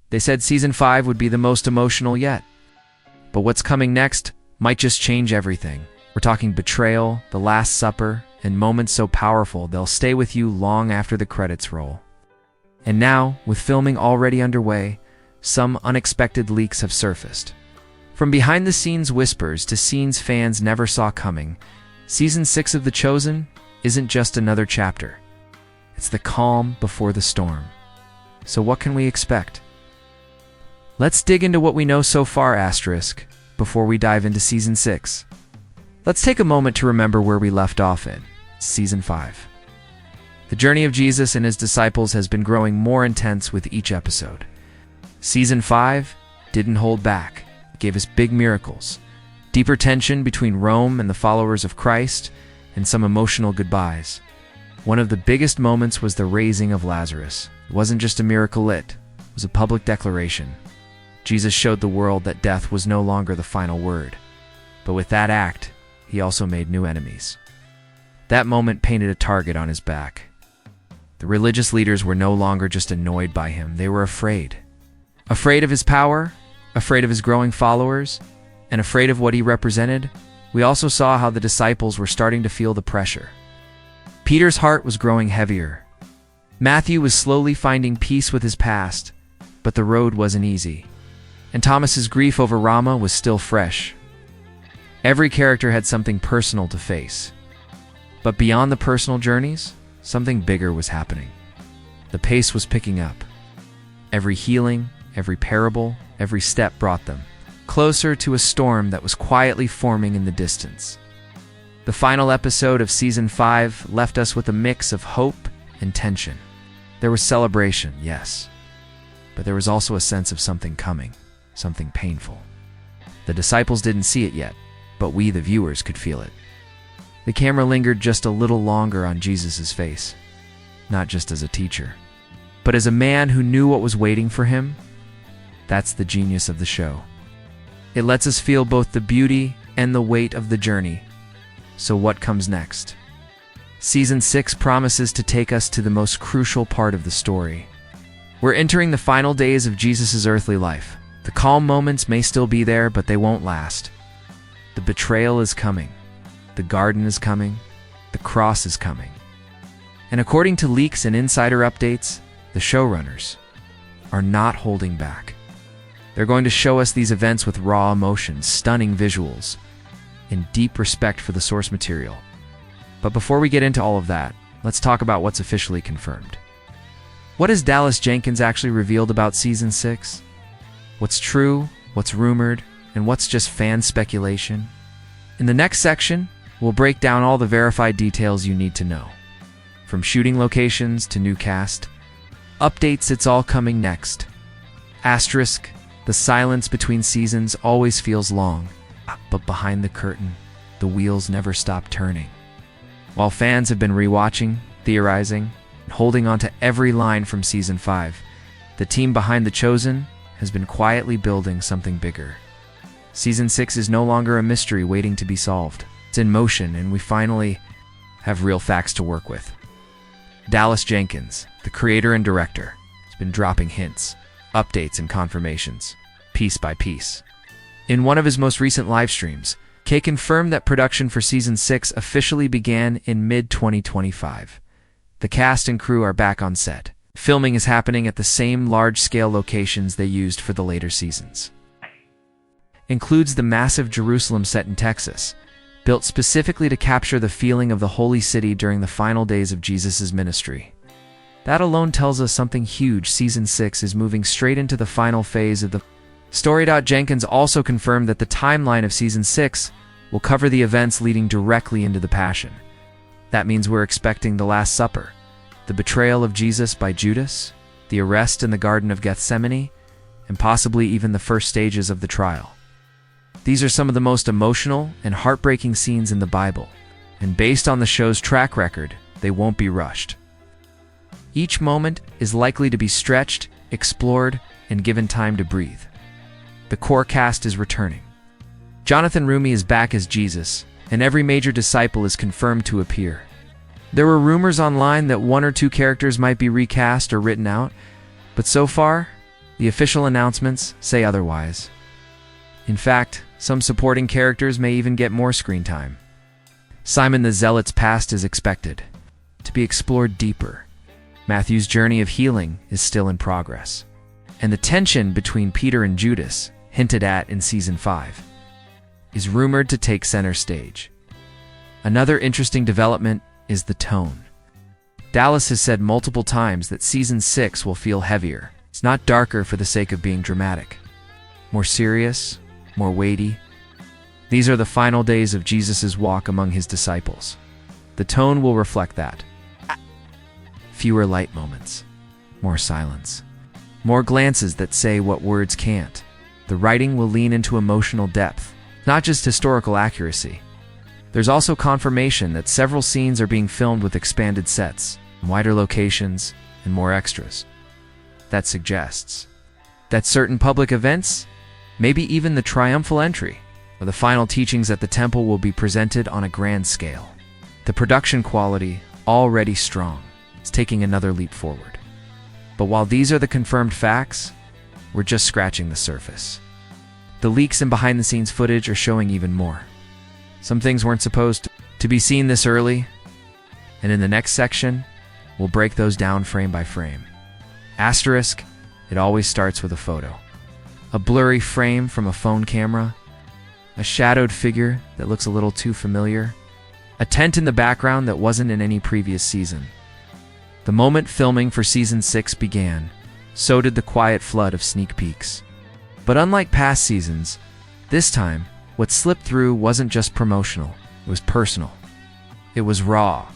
They said season 5 would be the most emotional yet. But what's coming next might just change everything. We're talking betrayal, the Last Supper, and moments so powerful they'll stay with you long after the credits roll. And now, with filming already underway, some unexpected leaks have surfaced. From behind-the-scenes whispers to scenes fans never saw coming, Season 6 of The Chosen isn't just another chapter. It's the calm before the storm. So what can we expect? Let's dig into what we know so far, before we dive into Season 6. Let's take a moment to remember where we left off in Season 5. The journey of Jesus and his disciples has been growing more intense with each episode. Season 5 didn't hold back. It gave us big miracles, deeper tension between Rome and the followers of Christ, and some emotional goodbyes. One of the biggest moments was the raising of Lazarus. It wasn't just a miracle, it was a public declaration. Jesus showed the world that death was no longer the final word. But with that act, he also made new enemies. That moment painted a target on his back. The religious leaders were no longer just annoyed by him, they were afraid. Afraid of his power, afraid of his growing followers, and afraid of what he represented. We also saw how the disciples were starting to feel the pressure. Peter's heart was growing heavier. Matthew was slowly finding peace with his past, but the road wasn't easy. And Thomas's grief over Rama was still fresh. Every character had something personal to face. But beyond the personal journeys, something bigger was happening. The pace was picking up. Every healing, every parable, every step brought them closer to a storm that was quietly forming in the distance. The final episode of Season 5 left us with a mix of hope and tension. There was celebration, yes, but there was also a sense of something coming. Something painful. The disciples didn't see it yet, but we, the viewers, could feel it. The camera lingered just a little longer on Jesus' face, not just as a teacher, but as a man who knew what was waiting for him. That's the genius of the show. It lets us feel both the beauty and the weight of the journey. So what comes next? Season 6 promises to take us to the most crucial part of the story. We're entering the final days of Jesus' earthly life. The calm moments may still be there, but they won't last. The betrayal is coming. The garden is coming. The cross is coming. And according to leaks and insider updates, the showrunners are not holding back. They're going to show us these events with raw emotions, stunning visuals, and deep respect for the source material. But before we get into all of that, let's talk about what's officially confirmed. What has Dallas Jenkins actually revealed about Season 6? What's true, what's rumored, and what's just fan speculation? In the next section, we'll break down all the verified details you need to know. From shooting locations to new cast, updates, it's all coming next. Asterisk, the silence between seasons always feels long, but behind the curtain, the wheels never stop turning. While fans have been rewatching, theorizing, and holding on to every line from Season 5, the team behind The Chosen has been quietly building something bigger. Season 6 is no longer a mystery waiting to be solved. It's in motion, and we finally have real facts to work with. Dallas Jenkins, the creator and director, has been dropping hints, updates, and confirmations, piece by piece. In one of his most recent live streams, Kay confirmed that production for Season 6 officially began in mid-2025. The cast and crew are back on set. Filming is happening at the same large-scale locations they used for the later seasons. Includes the massive Jerusalem set in Texas, built specifically to capture the feeling of the Holy City during the final days of Jesus' ministry. That alone tells us something huge. Season 6 is moving straight into the final phase of the story. Jenkins also confirmed that the timeline of Season 6 will cover the events leading directly into the Passion. That means we're expecting the Last Supper, the betrayal of Jesus by Judas, the arrest in the Garden of Gethsemane, and possibly even the first stages of the trial. These are some of the most emotional and heartbreaking scenes in the Bible, and based on the show's track record, they won't be rushed. Each moment is likely to be stretched, explored, and given time to breathe. The core cast is returning. Jonathan Rumi is back as Jesus, and every major disciple is confirmed to appear. There were rumors online that one or two characters might be recast or written out, but so far, The official announcements say otherwise. In fact, some supporting characters may even get more screen time. Simon the Zealot's past is expected to be explored deeper. Matthew's journey of healing is still in progress. And the tension between Peter and Judas, hinted at in Season 5, is rumored to take center stage. Another interesting development is the tone. Dallas has said multiple times that Season 6 will feel heavier. It's not darker for the sake of being dramatic. More serious, more weighty. These are the final days of Jesus' walk among his disciples. The tone will reflect that. Fewer light moments, more silence, more glances that say what words can't. The writing will lean into emotional depth, not just historical accuracy. There's also confirmation that several scenes are being filmed with expanded sets, wider locations, and more extras. That suggests that certain public events, maybe even the triumphal entry or the final teachings at the temple, will be presented on a grand scale. The production quality, already strong, is taking another leap forward. But while these are the confirmed facts, we're just scratching the surface. The leaks and behind-the-scenes footage are showing even more. Some things weren't supposed to be seen this early, and in the next section, we'll break those down frame by frame. Asterisk, it always starts with a photo. A blurry frame from a phone camera, a shadowed figure that looks a little too familiar, a tent in the background that wasn't in any previous season. The moment filming for Season 6 began, so did the quiet flood of sneak peeks. But unlike past seasons, this time, what slipped through wasn't just promotional, it was personal. It was raw.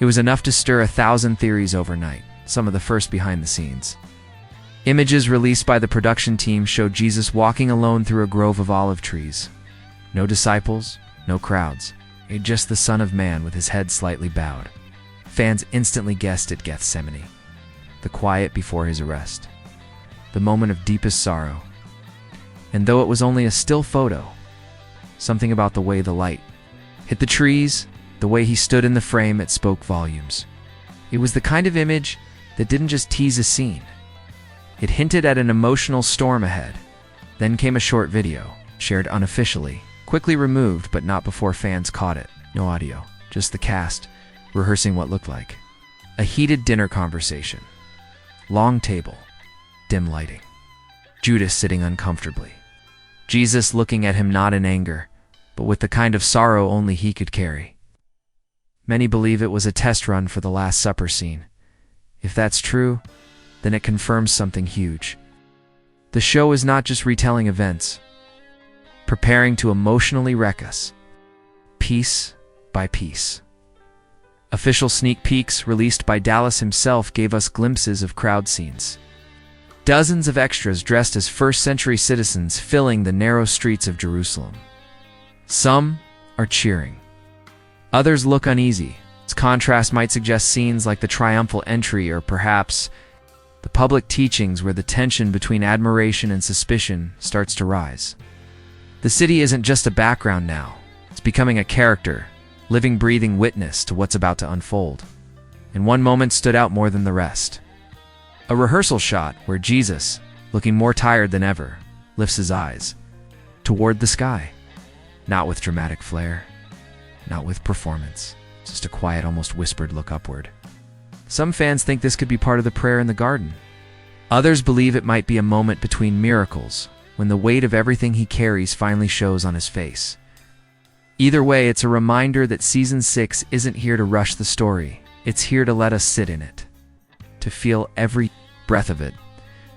It was enough to stir 1,000 theories overnight, some of the first behind the scenes. Images released by the production team showed Jesus walking alone through a grove of olive trees. No disciples, no crowds, just the Son of Man with his head slightly bowed. Fans instantly guessed at Gethsemane, the quiet before his arrest, the moment of deepest sorrow. And though it was only a still photo, something about the way the light hit the trees, the way he stood in the frame, it spoke volumes. It was the kind of image that didn't just tease a scene. It hinted at an emotional storm ahead. Then came a short video, shared unofficially, quickly removed but not before fans caught it. No audio, just the cast, rehearsing what looked like a heated dinner conversation. Long table, dim lighting. Judas sitting uncomfortably. Jesus looking at him not in anger, but with the kind of sorrow only he could carry. Many believe it was a test run for the Last Supper scene. If that's true, then it confirms something huge. The show is not just retelling events, preparing to emotionally wreck us, piece by piece. Official sneak peeks released by Dallas himself gave us glimpses of crowd scenes. Dozens of extras dressed as first-century citizens filling the narrow streets of Jerusalem. Some are cheering. Others look uneasy. Its contrast might suggest scenes like the triumphal entry or perhaps the public teachings where the tension between admiration and suspicion starts to rise. The city isn't just a background now. It's becoming a character, living, breathing witness to what's about to unfold. And one moment stood out more than the rest. A rehearsal shot where Jesus, looking more tired than ever, lifts his eyes toward the sky. Not with dramatic flair, not with performance, just a quiet, almost whispered look upward. Some fans think this could be part of the prayer in the garden. Others believe it might be a moment between miracles, when the weight of everything he carries finally shows on his face. Either way, it's a reminder that Season 6 isn't here to rush the story. It's here to let us sit in it, to feel every breath of it.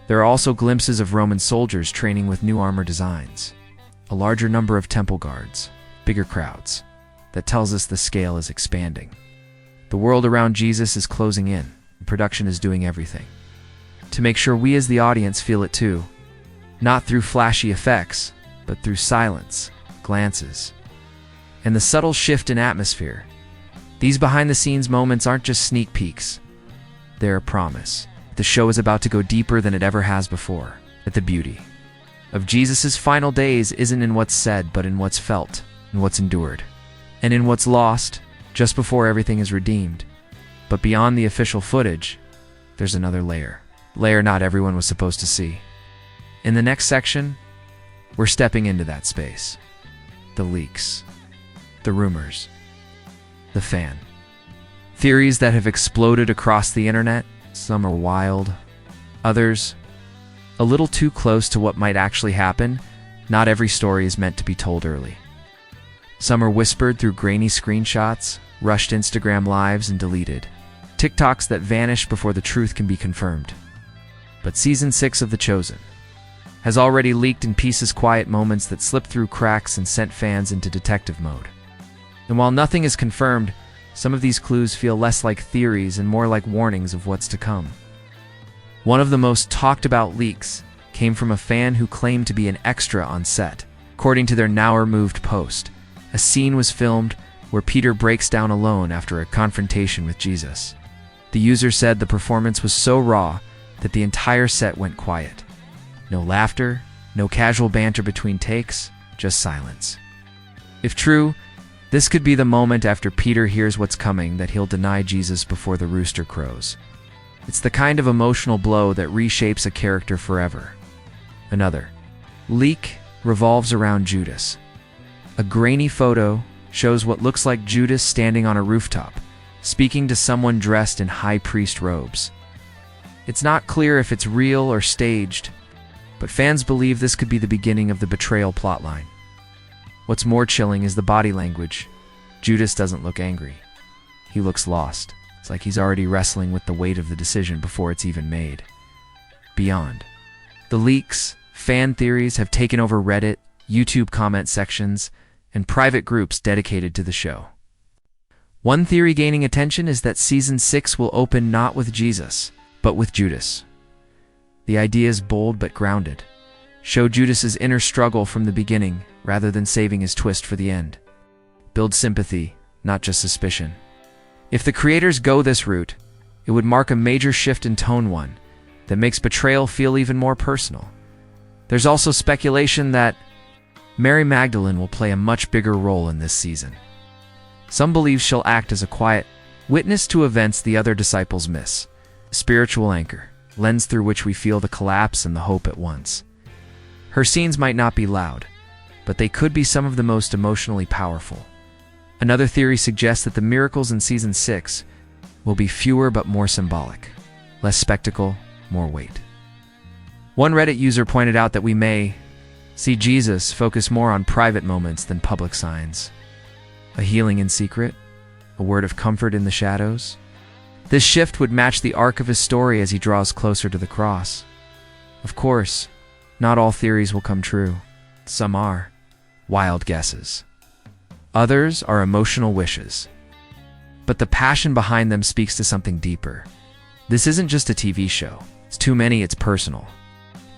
There are also glimpses of Roman soldiers training with new armor designs, a larger number of temple guards, bigger crowds. That tells us the scale is expanding. The world around Jesus is closing in, and production is doing everything to make sure we as the audience feel it too, not through flashy effects, but through silence, glances, and the subtle shift in atmosphere. These behind-the-scenes moments aren't just sneak peeks. They're a promise. The show is about to go deeper than it ever has before. That the beauty of Jesus' final days isn't in what's said, but in what's felt, in what's endured, and in what's lost just before everything is redeemed. But beyond the official footage, there's another layer. layer not everyone was supposed to see. In the next section, we're stepping into that space. The leaks, the rumors, the fan. Theories that have exploded across the internet. Some are wild, others a little too close to what might actually happen. Not every story is meant to be told early. Some are whispered through grainy screenshots, rushed Instagram lives, and deleted. TikToks that vanish before the truth can be confirmed. But Season 6 of The Chosen has already leaked in pieces, quiet moments that slipped through cracks and sent fans into detective mode. And while nothing is confirmed, some of these clues feel less like theories and more like warnings of what's to come. One of the most talked about leaks came from a fan who claimed to be an extra on set. According to their now-removed post, a scene was filmed where Peter breaks down alone after a confrontation with Jesus. The user said the performance was so raw that the entire set went quiet. No laughter, no casual banter between takes, just silence. If true, this could be the moment after Peter hears what's coming that he'll deny Jesus before the rooster crows. It's the kind of emotional blow that reshapes a character forever. Another leak revolves around Judas. A grainy photo shows what looks like Judas standing on a rooftop, speaking to someone dressed in high priest robes. It's not clear if it's real or staged, but fans believe this could be the beginning of the betrayal plotline. What's more chilling is the body language. Judas doesn't look angry. He looks lost. It's like he's already wrestling with the weight of the decision before it's even made. Beyond the leaks, fan theories have taken over Reddit, YouTube comment sections, and private groups dedicated to the show. One theory gaining attention is that Season 6 will open not with Jesus, but with Judas. The idea is bold but grounded. Show Judas's inner struggle from the beginning, rather than saving his twist for the end. Build sympathy, not just suspicion. If the creators go this route, it would mark a major shift in tone, one that makes betrayal feel even more personal. There's also speculation that Mary Magdalene will play a much bigger role in this season. Some believe she'll act as a quiet witness to events the other disciples miss, a spiritual anchor, lens through which we feel the collapse and the hope at once. Her scenes might not be loud, but they could be some of the most emotionally powerful. Another theory suggests that the miracles in Season 6 will be fewer but more symbolic. Less spectacle, more weight. One Reddit user pointed out that we may see Jesus focus more on private moments than public signs. A healing in secret, a word of comfort in the shadows. This shift would match the arc of his story as he draws closer to the cross. Of course, not all theories will come true. Some are wild guesses. Others are emotional wishes. But the passion behind them speaks to something deeper. This isn't just a TV show. It's too many, it's personal.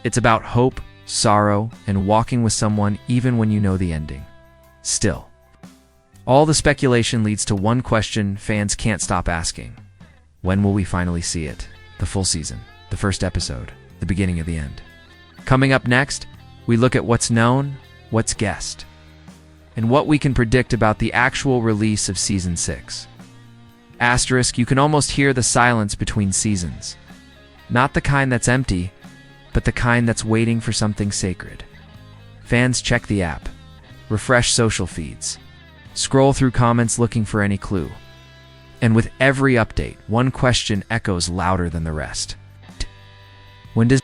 It's about hope, sorrow, and walking with someone even when you know the ending. Still, all the speculation leads to one question fans can't stop asking. When will we finally see it? The full season, the first episode, the beginning of the end. Coming up next, we look at what's known, what's guessed, and what we can predict about the actual release of Season 6. Asterisk, you can almost hear the silence between seasons. Not the kind that's empty, but the kind that's waiting for something sacred. Fans check the app, refresh social feeds, scroll through comments looking for any clue. And with every update, one question echoes louder than the rest. When does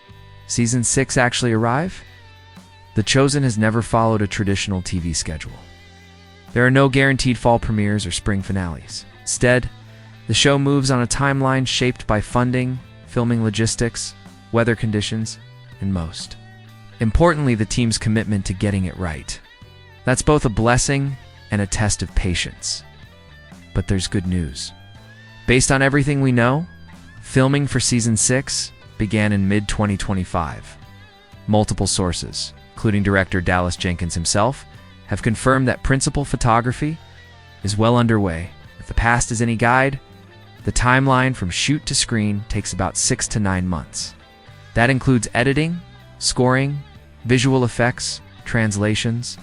Season 6 actually arrive? The Chosen has never followed a traditional TV schedule. There are no guaranteed fall premieres or spring finales. Instead, the show moves on a timeline shaped by funding, filming logistics, weather conditions, and most importantly, the team's commitment to getting it right. That's both a blessing and a test of patience. But there's good news. Based on everything we know, filming for Season 6 began in mid-2025. Multiple sources, including director Jenkins himself, have confirmed that principal photography is well underway. If the past is any guide, the timeline from shoot to screen takes about 6 to 9 months. That includes editing, scoring, visual effects, translations,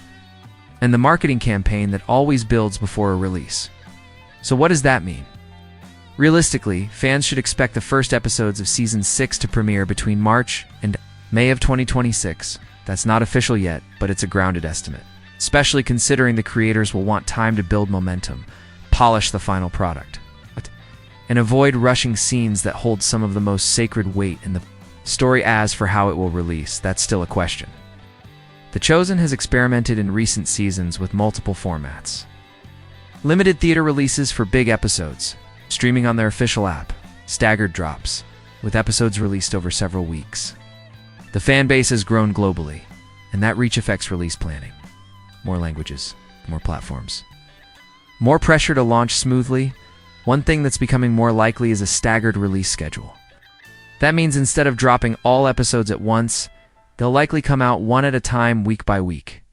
and the marketing campaign that always builds before a release. So what does that mean? Realistically, fans should expect the first episodes of Season 6 to premiere between March and May of 2026. That's not official yet, but it's a grounded estimate, especially considering the creators will want time to build momentum, polish the final product, and avoid rushing scenes that hold some of the most sacred weight in the story. As for how it will release, that's still a question. The Chosen has experimented in recent seasons with multiple formats. Limited theater releases for big episodes, streaming on their official app, staggered drops, with episodes released over several weeks. The fan base has grown globally, and that reach affects release planning. More languages, more platforms. More pressure to launch smoothly. One thing that's becoming more likely is a staggered release schedule. That means instead of dropping all episodes at once, they'll likely come out one at a time, week by week.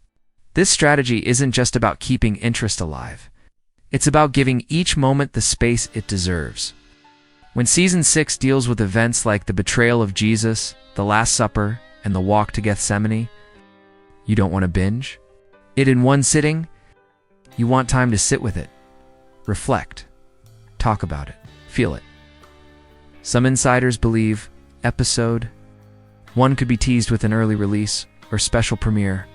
This strategy isn't just about keeping interest alive. It's about giving each moment the space it deserves. When Season 6 deals with events like the betrayal of Jesus, the Last Supper, and the walk to Gethsemane, you don't want to binge it in one sitting. You want time to sit with it, reflect, talk about it, feel it. Some insiders believe Episode 1 could be teased with an early release or special premiere,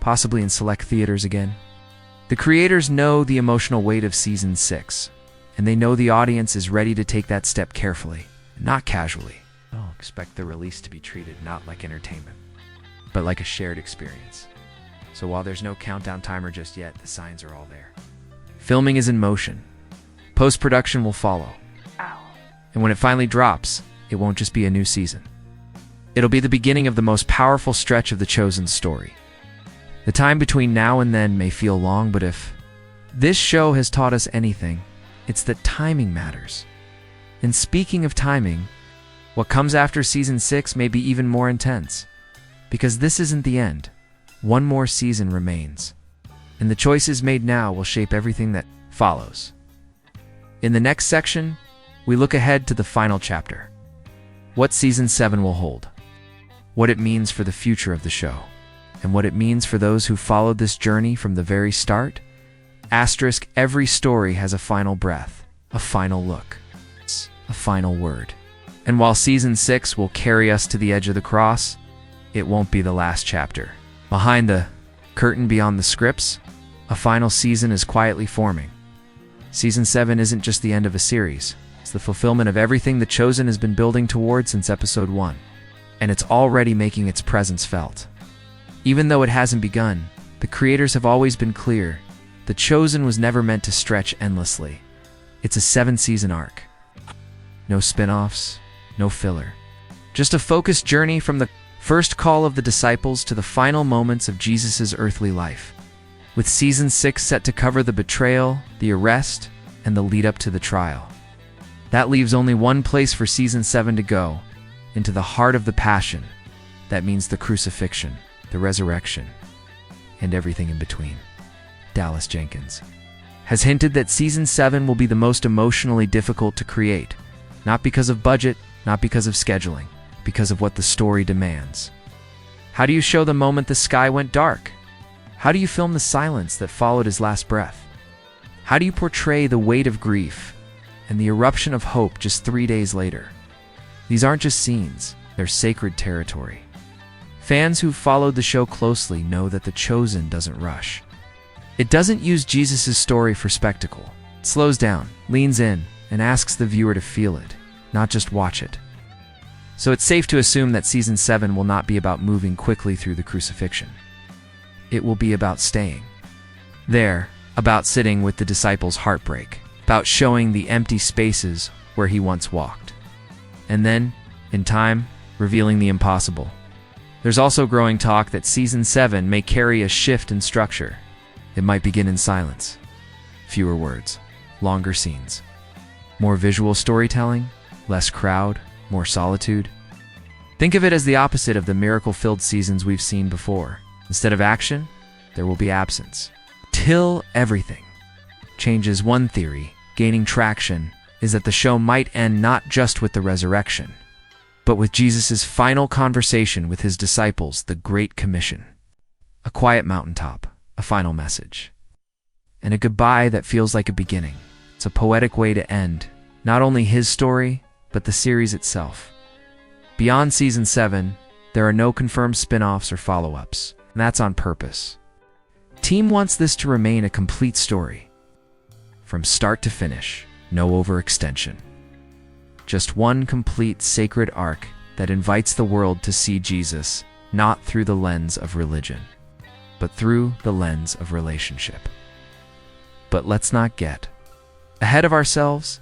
possibly in select theaters again. The creators know the emotional weight of Season 6, and they know the audience is ready to take that step carefully, not casually. They'll expect the release to be treated not like entertainment, but like a shared experience. So while there's no countdown timer just yet, the signs are all there. Filming is in motion. Post-production will follow. And when it finally drops, it won't just be a new season. It'll be the beginning of the most powerful stretch of the Chosen story. The time between now and then may feel long, but if this show has taught us anything, it's that timing matters. And speaking of timing, what comes after Season 6 may be even more intense, because this isn't the end. One more season remains, and the choices made now will shape everything that follows. In the next section, we look ahead to the final chapter. What Season 7 will hold, what it means for the future of the show, and what it means for those who followed this journey from the very start. Asterisk, every story has a final breath, a final look, a final word. And while Season 6 will carry us to the edge of the cross, it won't be the last chapter. Behind the curtain beyond the scripts, a final season is quietly forming. Season 7 isn't just the end of a series. It's the fulfillment of everything The Chosen has been building toward since Episode 1. And it's already making its presence felt. Even though it hasn't begun, the creators have always been clear. The Chosen was never meant to stretch endlessly. It's a 7-season arc. No spin-offs, no filler. Just a focused journey from the first call of the disciples to the final moments of Jesus' earthly life. With Season 6 set to cover the betrayal, the arrest, and the lead-up to the trial. That leaves only one place for Season 7 to go, into the heart of the Passion. That means the crucifixion, the resurrection, and everything in between. Dallas Jenkins has hinted that Season 7 will be the most emotionally difficult to create, not because of budget, not because of scheduling, because of what the story demands. How do you show the moment the sky went dark? How do you film the silence that followed his last breath? How do you portray the weight of grief and the eruption of hope just 3 days later? These aren't just scenes, they're sacred territory. Fans who've followed the show closely know that The Chosen doesn't rush. It doesn't use Jesus' story for spectacle. It slows down, leans in, and asks the viewer to feel it, not just watch it. So it's safe to assume that Season 7 will not be about moving quickly through the crucifixion. It will be about staying there, about sitting with the disciples' heartbreak, about showing the empty spaces where he once walked. And then, in time, revealing the impossible. There's also growing talk that Season 7 may carry a shift in structure. It might begin in silence. Fewer words, longer scenes. More visual storytelling, less crowd, more solitude. Think of it as the opposite of the miracle-filled seasons we've seen before. Instead of action, there will be absence. Till everything changes. One theory, gaining traction, is that the show might end not just with the resurrection, but with Jesus' final conversation with his disciples, the Great Commission. A quiet mountaintop, a final message, and a goodbye that feels like a beginning. It's a poetic way to end, Not only his story, but the series itself. Beyond Season 7, there are no confirmed spin-offs or follow-ups, and that's on purpose. Team wants this to remain a complete story. From start to finish, no overextension. Just one complete sacred arc that invites the world to see Jesus not through the lens of religion, but through the lens of relationship. But let's not get ahead of ourselves.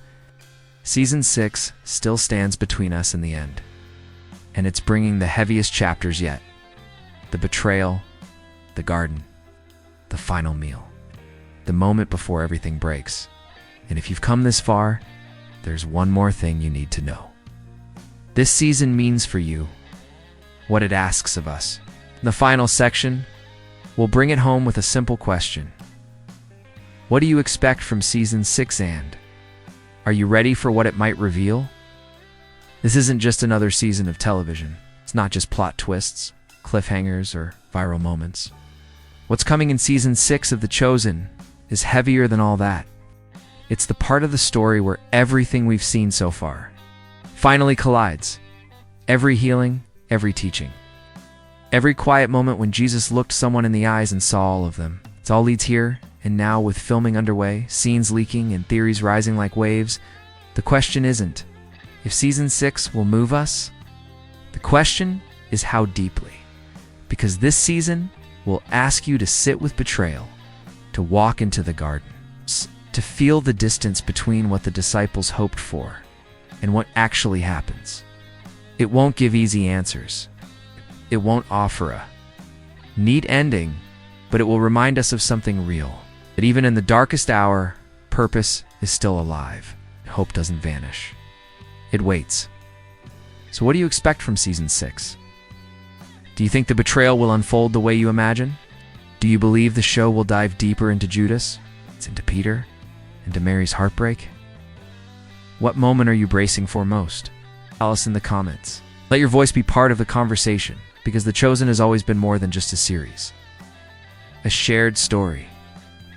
Season 6 still stands between us and the end, and it's bringing the heaviest chapters yet. The betrayal, the garden, the final meal, the moment before everything breaks. And if you've come this far, there's one more thing you need to know. This season means for you what it asks of us. In the final section, we'll bring it home with a simple question. What do you expect from Season 6, and are you ready for what it might reveal? This isn't just another season of television. It's not just plot twists, cliffhangers, or viral moments. What's coming in Season 6 of The Chosen is heavier than all that. It's the part of the story where everything we've seen so far finally collides. Every healing, every teaching, every quiet moment when Jesus looked someone in the eyes and saw all of them. It all leads here, and now with filming underway, scenes leaking, and theories rising like waves, the question isn't if Season 6 will move us. The question is how deeply. Because this season will ask you to sit with betrayal, to walk into the garden, to feel the distance between what the disciples hoped for and what actually happens. It won't give easy answers. It won't offer a neat ending, but it will remind us of something real. That even in the darkest hour, purpose is still alive. Hope doesn't vanish. It waits. So what do you expect from Season 6? Do you think the betrayal will unfold the way you imagine? Do you believe the show will dive deeper into Judas, into Peter, into Mary's heartbreak? What moment are you bracing for most? Tell us in the comments. Let your voice be part of the conversation, because The Chosen has always been more than just a series. A shared story.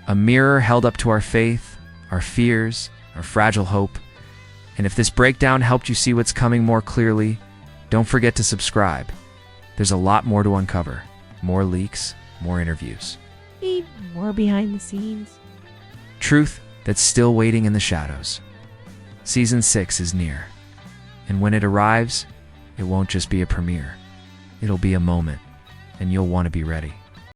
A mirror held up to our faith, our fears, our fragile hope. And if this breakdown helped you see what's coming more clearly, don't forget to subscribe. There's a lot more to uncover. More leaks, more interviews. Need more behind the scenes. Truth that's still waiting in the shadows. Season 6 is near. And when it arrives, it won't just be a premiere. It'll be a moment, and you'll want to be ready.